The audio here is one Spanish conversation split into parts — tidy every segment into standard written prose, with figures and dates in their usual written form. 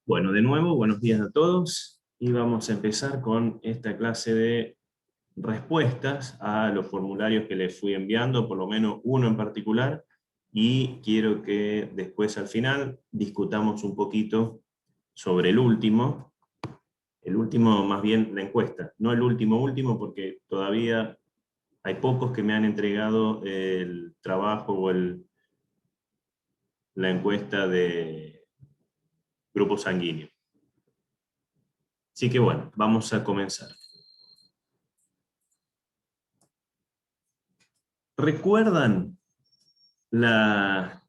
Bueno, de nuevo, buenos días a todos y vamos a empezar con esta clase de respuestas a los formularios que les fui enviando, por lo menos uno en particular, y quiero que después al final discutamos un poquito sobre el último más bien la encuesta, no el último porque todavía hay pocos que me han entregado el trabajo o la encuesta de grupo sanguíneo. Así que bueno, vamos a comenzar. ¿Recuerdan las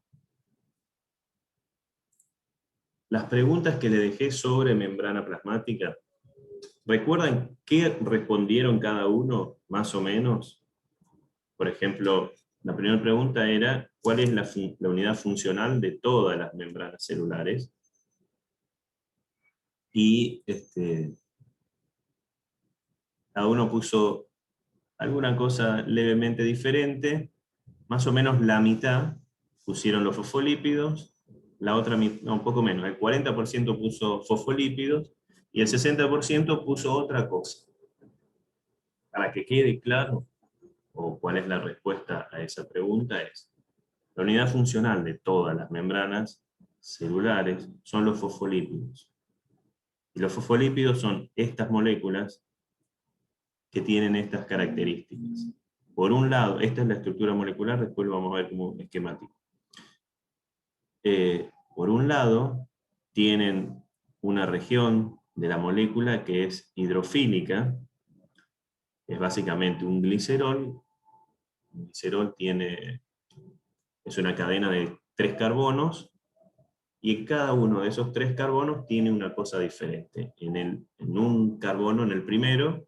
preguntas que le dejé sobre membrana plasmática? ¿Recuerdan qué respondieron cada uno, más o menos? Por ejemplo, la primera pregunta era, ¿cuál es la unidad funcional de todas las membranas celulares? Y cada uno puso alguna cosa levemente diferente, más o menos la mitad pusieron los fosfolípidos, la otra mitad, no, un poco menos, el 40% puso fosfolípidos, y el 60% puso otra cosa. Para que quede claro, o cuál es la respuesta a esa pregunta, es la unidad funcional de todas las membranas celulares son los fosfolípidos. Y los fosfolípidos son estas moléculas que tienen estas características. Por un lado, esta es la estructura molecular, después lo vamos a ver como esquemático. Por un lado, tienen una región de la molécula que es hidrofílica, es básicamente un glicerol. Un glicerol es una cadena de 3 carbonos, y cada uno de esos 3 carbonos tiene una cosa diferente. En un carbono, en el primero,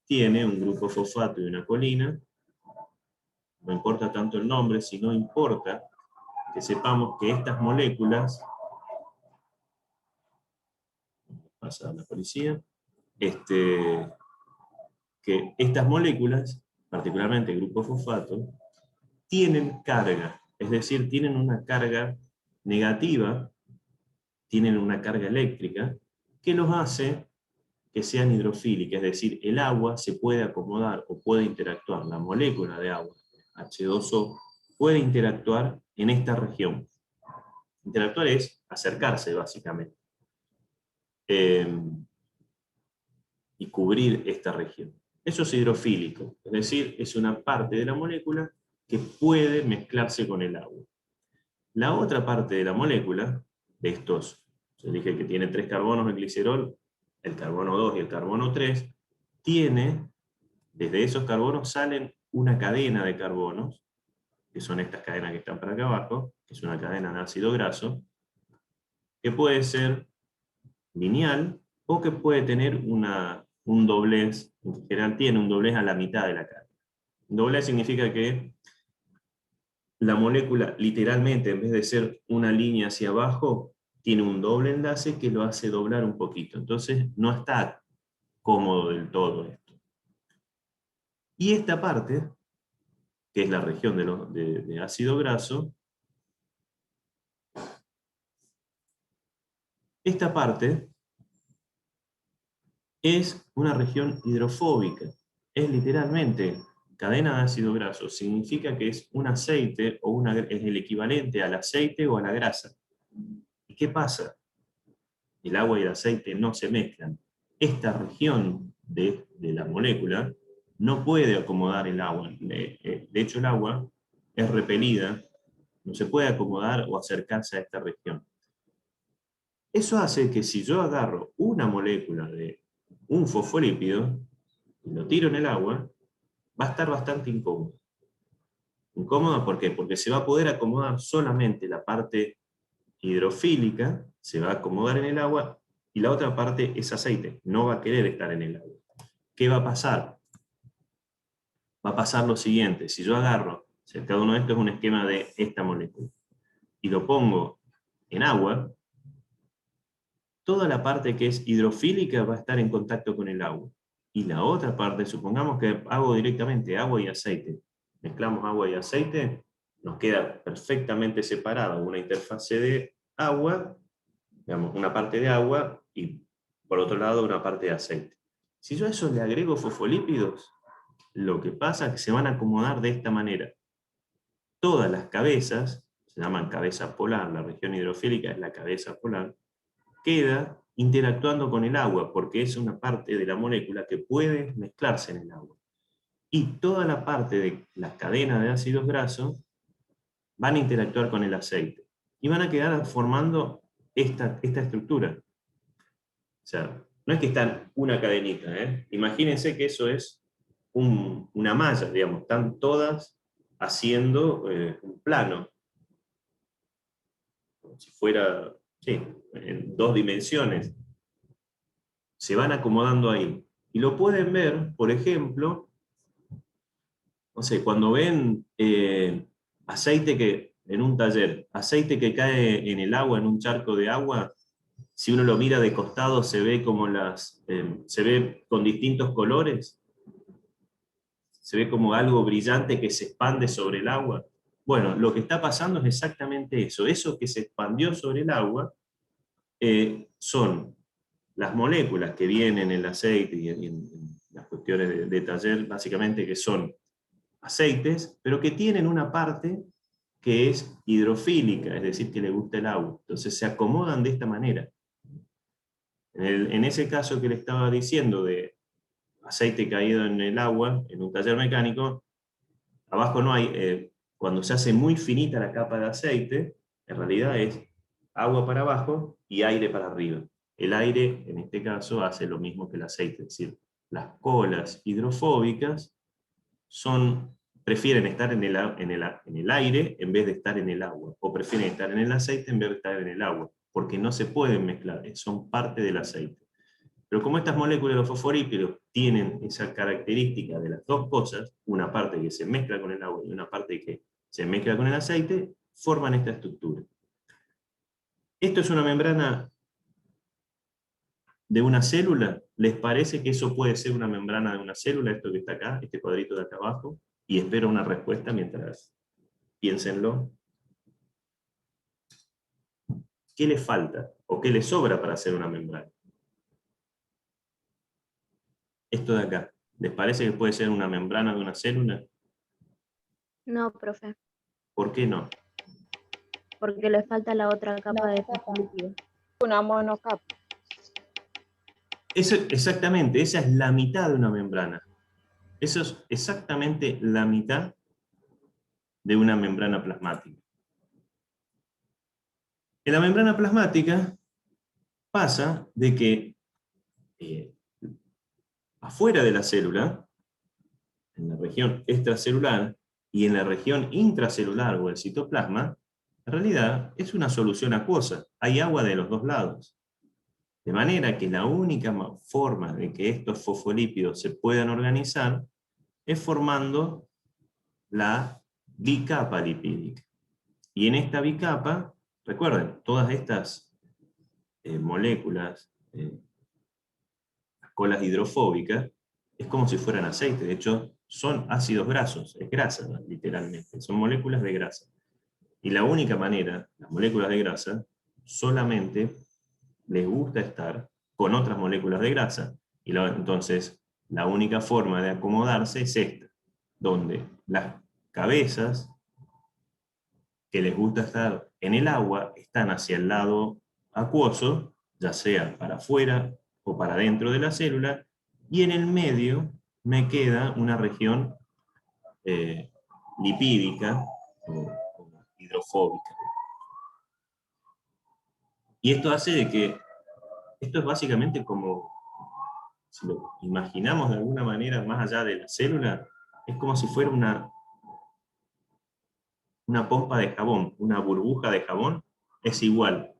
tiene un grupo fosfato y una colina. No importa tanto el nombre, sino importa que sepamos que estas moléculas, pasa la policía, que estas moléculas, particularmente el grupo fosfato, tienen carga, es decir, tienen una carga negativa, tienen una carga eléctrica, que los hace que sean hidrofílicas, es decir, el agua se puede acomodar o puede interactuar, la molécula de agua, H2O, puede interactuar en esta región. Interactuar es acercarse, básicamente, y cubrir esta región. Eso es hidrofílico, es decir, es una parte de la molécula que puede mezclarse con el agua. La otra parte de la molécula, de estos, yo dije que tiene 3 carbonos el glicerol, el carbono 2 y el carbono 3, desde esos carbonos salen una cadena de carbonos, que son estas cadenas que están para acá abajo, que es una cadena de ácido graso, que puede ser lineal o que puede tener un doblez, en general tiene un doblez a la mitad de la cadena. Un doblez significa que la molécula, literalmente, en vez de ser una línea hacia abajo, tiene un doble enlace que lo hace doblar un poquito. Entonces no está cómodo del todo esto. Y esta parte, que es la región de ácido graso, esta parte es una región hidrofóbica. Es literalmente cadena de ácido graso. Significa que es un aceite, es el equivalente al aceite o a la grasa. ¿Y qué pasa? El agua y el aceite no se mezclan. Esta región de la molécula no puede acomodar el agua. De hecho, el agua es repelida, no se puede acomodar o acercarse a esta región. Eso hace que si yo agarro una molécula de un fosfolípido y lo tiro en el agua, va a estar bastante incómodo. ¿Incómodo por qué? Porque se va a poder acomodar solamente la parte hidrofílica, se va a acomodar en el agua, y la otra parte es aceite, no va a querer estar en el agua. ¿Qué va a pasar? Va a pasar lo siguiente: si yo agarro, cada uno de estos es un esquema de esta molécula, y lo pongo en agua, toda la parte que es hidrofílica va a estar en contacto con el agua. Y la otra parte, supongamos que hago directamente agua y aceite. Mezclamos agua y aceite, nos queda perfectamente separada una interfase de agua digamos, una parte de agua y por otro lado una parte de aceite. Si yo a eso le agrego fosfolípidos, lo que pasa es que se van a acomodar de esta manera. Todas las cabezas, se llaman cabeza polar, la región hidrofílica es la cabeza polar, queda interactuando con el agua, porque es una parte de la molécula que puede mezclarse en el agua. Y toda la parte de las cadenas de ácidos grasos van a interactuar con el aceite. Y van a quedar formando esta estructura. O sea, no es que están una cadenita, ¿eh? Imagínense que eso es una malla, digamos, están todas haciendo un plano, como si fuera, sí, en 2 dimensiones. Se van acomodando ahí. Y lo pueden ver, por ejemplo, no sé, cuando ven aceite que, en un taller, aceite que cae en el agua, en un charco de agua, si uno lo mira de costado se ve como se ve con distintos colores, se ve como algo brillante que se expande sobre el agua. Bueno, lo que está pasando es exactamente eso. Eso que se expandió sobre el agua son las moléculas que vienen en el aceite y en las cuestiones de taller, básicamente que son aceites, pero que tienen una parte que es hidrofílica, es decir, que le gusta el agua. Entonces se acomodan de esta manera. En ese caso que le estaba diciendo de aceite caído en el agua, en un taller mecánico, abajo no hay, cuando se hace muy finita la capa de aceite, en realidad es agua para abajo y aire para arriba. El aire, en este caso, hace lo mismo que el aceite, es decir, las colas hidrofóbicas prefieren estar en el aire en vez de estar en el agua, o prefieren estar en el aceite en vez de estar en el agua, porque no se pueden mezclar, son parte del aceite. Pero como estas moléculas de los fosfolípidos tienen esa característica de las dos cosas, una parte que se mezcla con el agua y una parte que se mezcla con el aceite, forman esta estructura. Esto es una membrana de una célula. ¿Les parece que eso puede ser una membrana de una célula, esto que está acá, este cuadrito de acá abajo? Y espero una respuesta mientras piénsenlo. ¿Qué le falta o qué le sobra para hacer una membrana? Esto de acá. ¿Les parece que puede ser una membrana de una célula? No, profe, ¿Por qué no? porque le falta la otra capa de fosfolípidos. Una monocapa. Exactamente, esa es la mitad de una membrana. Eso es exactamente la mitad de una membrana plasmática. En la membrana plasmática pasa de que afuera de la célula, en la región extracelular y en la región intracelular o el citoplasma, en realidad es una solución acuosa. Hay agua de los dos lados. De manera que la única forma de que estos fosfolípidos se puedan organizar es formando la bicapa lipídica. Y en esta bicapa, recuerden, todas estas moléculas, las colas hidrofóbicas, es como si fueran aceite. De hecho, son ácidos grasos, es grasa, ¿no? Literalmente, son moléculas de grasa. Y la única manera, las moléculas de grasa, solamente les gusta estar con otras moléculas de grasa. Y entonces, la única forma de acomodarse es esta, donde las cabezas que les gusta estar en el agua están hacia el lado acuoso, ya sea para afuera o para dentro de la célula, y en el medio me queda una región lipídica o hidrofóbica. Y esto hace de que, esto es básicamente como, si lo imaginamos de alguna manera más allá de la célula, es como si fuera una pompa de jabón, una burbuja de jabón, es igual.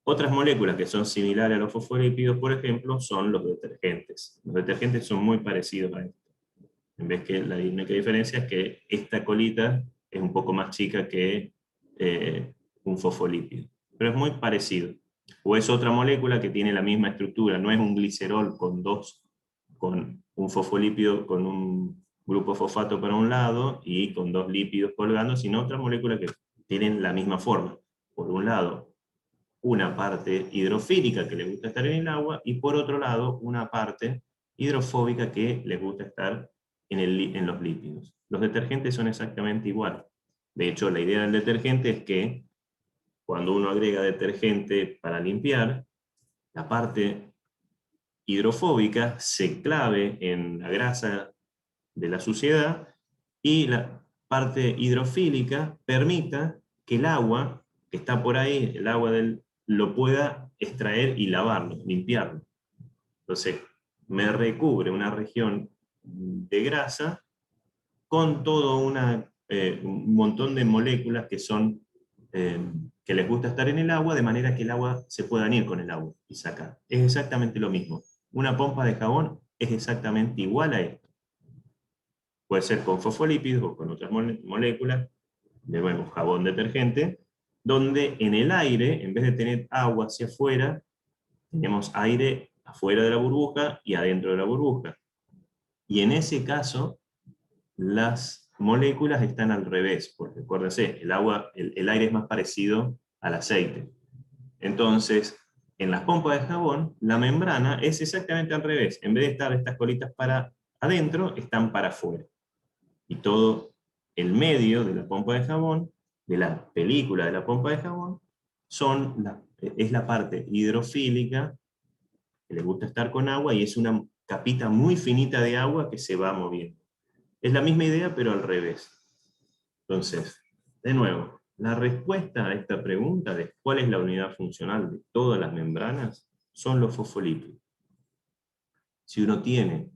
Otras moléculas que son similares a los fosfolípidos, por ejemplo, son los detergentes. Los detergentes son muy parecidos a esto. En vez que la única diferencia es que esta colita es un poco más chica que un fosfolípido. Pero es muy parecido. O es otra molécula que tiene la misma estructura, no es un glicerol con un fosfolípido, con un grupo fosfato para un lado y con dos lípidos colgando, sino otra molécula que tienen la misma forma. por un lado, una parte hidrofílica que le gusta estar en el agua, y por otro lado, una parte hidrofóbica que les gusta estar en los lípidos. Los detergentes son exactamente igual. De hecho, la idea del detergente es que cuando uno agrega detergente para limpiar, la parte hidrofóbica se clave en la grasa de la suciedad y la parte hidrofílica permita que el agua que está por ahí, el agua lo pueda extraer y lavarlo, limpiarlo. Entonces, me recubre una región de grasa con todo un montón de moléculas que son que les gusta estar en el agua, de manera que el agua se puedan ir con el agua y sacar. Es exactamente lo mismo. Una pompa de jabón es exactamente igual a esto. Puede ser con fosfolípidos o con otras moléculas, de nuevo, jabón detergente, donde en el aire, en vez de tener agua hacia afuera, tenemos aire afuera de la burbuja y adentro de la burbuja. Y en ese caso, las moléculas están al revés, porque acuérdense, el aire es más parecido al aceite. Entonces, en las pompas de jabón, la membrana es exactamente al revés. En vez de estar estas colitas para adentro, están para afuera. Y todo el medio de la pompa de jabón, de la película de la pompa de jabón, es la parte hidrofílica, que le gusta estar con agua, y es una capita muy finita de agua que se va moviendo. Es la misma idea, pero al revés. Entonces, de nuevo, la respuesta a esta pregunta de cuál es la unidad funcional de todas las membranas son los fosfolípidos. Si uno tiene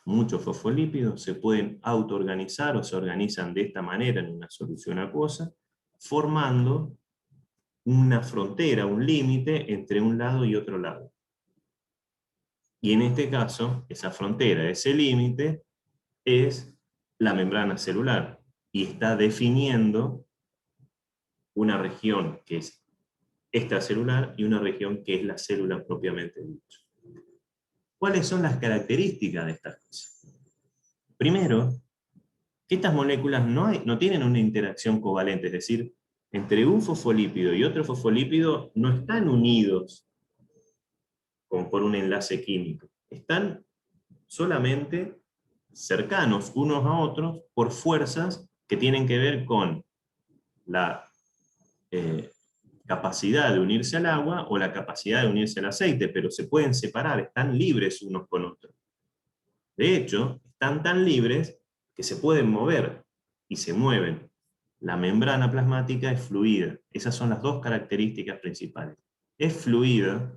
muchos fosfolípidos, se pueden autoorganizar o se organizan de esta manera en una solución acuosa, formando una frontera, un límite entre un lado y otro lado. Y en este caso, esa frontera, ese límite, es la membrana celular y está definiendo una región que es extracelular y una región que es la célula propiamente dicha. ¿Cuáles son las características de estas cosas? Primero, que estas moléculas no tienen una interacción covalente, es decir, entre un fosfolípido y otro fosfolípido no están unidos como por un enlace químico, están solamente cercanos unos a otros por fuerzas que tienen que ver con la capacidad de unirse al agua o la capacidad de unirse al aceite, pero se pueden separar, están libres unos con otros. De hecho, están tan libres que se pueden mover y se mueven. La membrana plasmática es fluida. Esas son las dos características principales. Es fluida,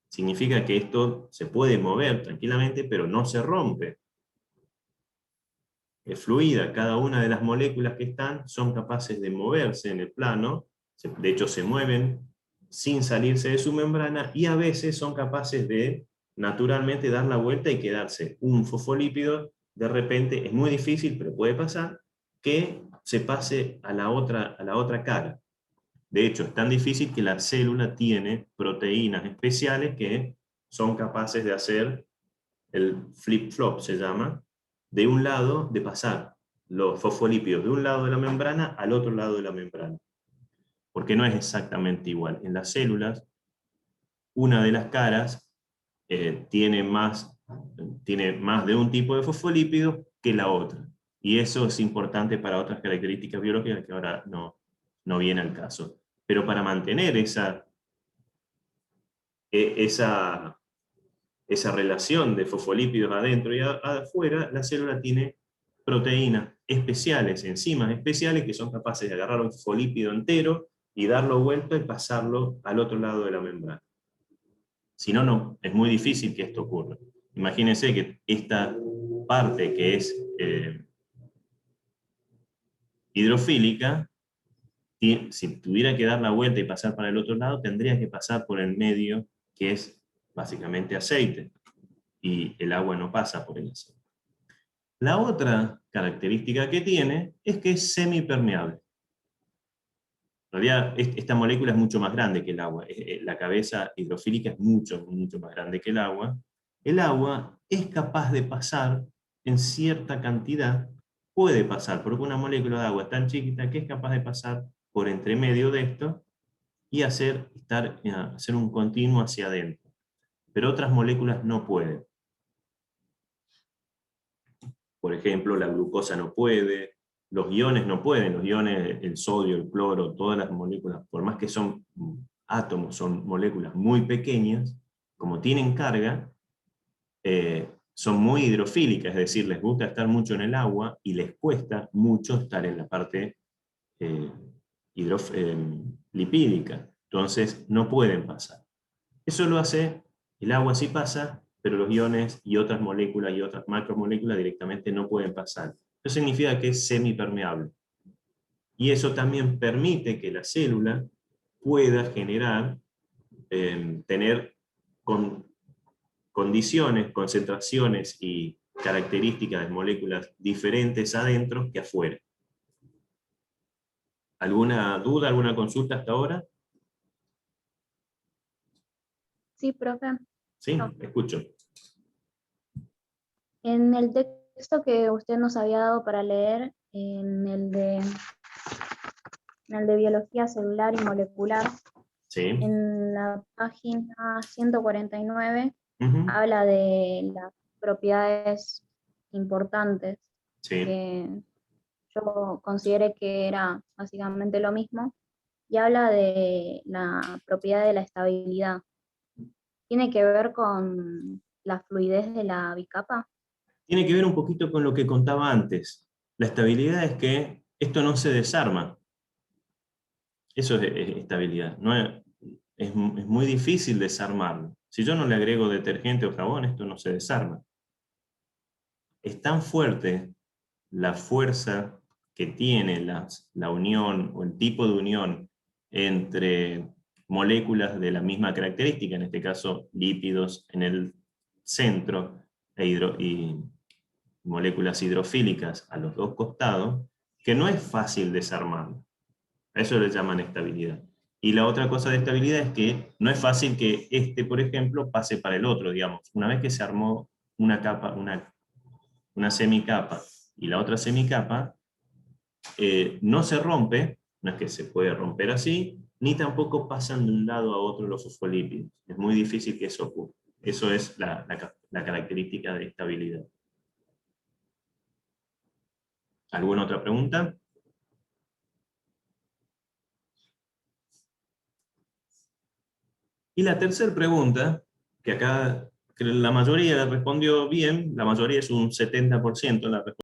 significa que esto se puede mover tranquilamente, pero no se rompe. Es fluida, cada una de las moléculas que están son capaces de moverse en el plano, de hecho se mueven sin salirse de su membrana, y a veces son capaces de naturalmente dar la vuelta y quedarse. Un fosfolípido, de repente, es muy difícil, pero puede pasar, que se pase a la otra cara. De hecho, es tan difícil que la célula tiene proteínas especiales que son capaces de hacer el flip-flop, se llama, de un lado, de pasar los fosfolípidos de un lado de la membrana al otro lado de la membrana. Porque no es exactamente igual. En las células, una de las caras tiene más de un tipo de fosfolípido que la otra. Y eso es importante para otras características biológicas que ahora no viene al caso. Pero para mantener esa relación de fosfolípidos adentro y afuera, la célula tiene proteínas especiales, enzimas especiales, que son capaces de agarrar un fosfolípido entero y darlo vuelta y pasarlo al otro lado de la membrana. Si no, no, es muy difícil que esto ocurra. Imagínense que esta parte que es hidrofílica, si tuviera que dar la vuelta y pasar para el otro lado, tendría que pasar por el medio, que es básicamente aceite, y el agua no pasa por el aceite. La otra característica que tiene es que es semipermeable. En realidad, esta molécula es mucho más grande que el agua. La cabeza hidrofílica es mucho más grande que el agua. El agua es capaz de pasar en cierta cantidad, puede pasar, porque una molécula de agua es tan chiquita que es capaz de pasar por entre medio de esto y hacer un continuo hacia adentro. Pero otras moléculas no pueden. Por ejemplo, la glucosa no puede, los iones no pueden, los iones, el sodio, el cloro, todas las moléculas, por más que son átomos, son moléculas muy pequeñas, como tienen carga, son muy hidrofílicas, es decir, les gusta estar mucho en el agua y les cuesta mucho estar en la parte eh, lipídica. Entonces no pueden pasar. Eso lo hace, el agua sí pasa, pero los iones y otras moléculas y otras macromoléculas directamente no pueden pasar. Eso significa que es semipermeable. Y eso también permite que la célula pueda generar, tener condiciones, concentraciones y características de moléculas diferentes adentro que afuera. ¿Alguna duda, alguna consulta hasta ahora? Sí, profe. Sí, escucho. En el texto que usted nos había dado para leer, en el de biología celular y molecular, Sí. en la página 149, Ujú. habla de las propiedades importantes, Sí. que yo consideré que era básicamente lo mismo, y habla de la propiedad de la estabilidad. ¿Tiene que ver con la fluidez de la bicapa? Tiene que ver un poquito con lo que contaba antes. La estabilidad es que esto no se desarma. Eso es estabilidad. No es muy difícil desarmarlo. Si yo no le agrego detergente o jabón, esto no se desarma. Es tan fuerte la fuerza que tiene la unión o el tipo de unión entre moléculas de la misma característica, en este caso lípidos en el centro y moléculas hidrofílicas a los dos costados, que no es fácil desarmarlo. A eso le llaman estabilidad. Y la otra cosa de estabilidad es que no es fácil que este, por ejemplo, pase para el otro, digamos. Una vez que se armó una capa, una semicapa y la otra semicapa, no se rompe, no es que se puede romper así, ni tampoco pasan de un lado a otro los fosfolípidos. Es muy difícil que eso ocurra. Eso es la característica de estabilidad. ¿Alguna otra pregunta? Y la tercera pregunta, que acá que la mayoría respondió bien, la mayoría es un 70% la respuesta.